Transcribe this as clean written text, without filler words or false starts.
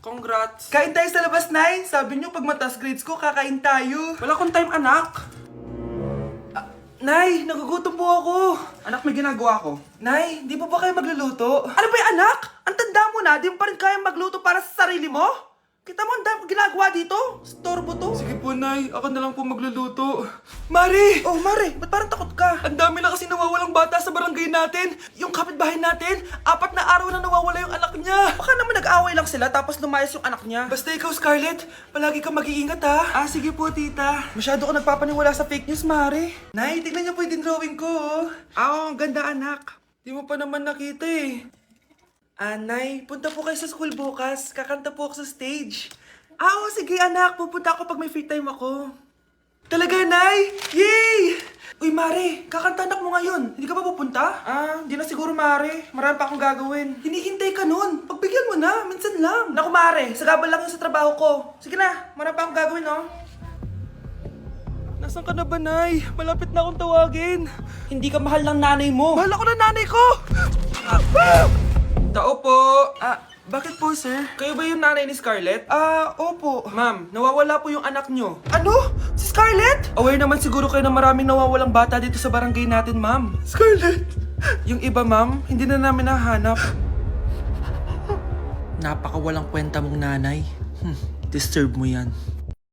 Congrats. Kain tayo sa labas, Nay. Sabi niyo pag mataas grades ko, kakain tayo. Wala akong time, anak. Nay, nagugutom po ako. Anak, may ginagawa ko. Nay, di po ba kayo magluluto? Ano ba yung anak? Ang tanda mo na, di mo pa rin kaya magluto para sa sarili mo? Kita mo ang dami ginagawa dito? Storbo to. Sige po, Nay. Ako na lang po magluluto. Mari! Oh, Mare, ba't parang takot ka? Ang dami na kasi nawawalang bata sa barangay natin. Yung kapitbahay natin, 4 na araw na nawawala yung anak niya. Baka naman nag-away lang sila tapos lumayas yung anak niya. Basta ikaw, Scarlett, palagi kang mag-iingat, ha? Sige po, tita. Masyado ka nagpapaniwala sa fake news, Mari. Nay, tignan niyo po yung drawing ko, oh. Ang ganda, anak. Di mo pa naman nakita, eh. Nay, punta po kayo sa school bukas. Kakanta po ako sa stage. Sige, anak. Pupunta ako pag may free time ako. Talaga, Nay? Yay! Uy, Mare, kakanta anak mo ngayon. Hindi ka ba pupunta? Hindi na siguro, Mare. Marami pa akong gagawin. Hinihintay ka nun. Pagbigyan mo na, minsan lang. Naku, Mare, sagabal lang yun sa trabaho ko. Sige na, marami pa akong gagawin, no? Nasaan ka na ba, Nay? Malapit na akong tawagin. Hindi ka mahal ng nanay mo. Mahal ako ng nanay ko! Tao po! Bakit po, sir? Kayo ba yung nanay ni Scarlett? Opo. Ma'am, nawawala po yung anak nyo. Ano? Si Scarlett? Aware naman siguro kayo na maraming nawawalang bata dito sa barangay natin, ma'am. Scarlett? Yung iba, ma'am, hindi na namin nahanap. Napakawalang kwenta mong nanay. Disturb mo yan.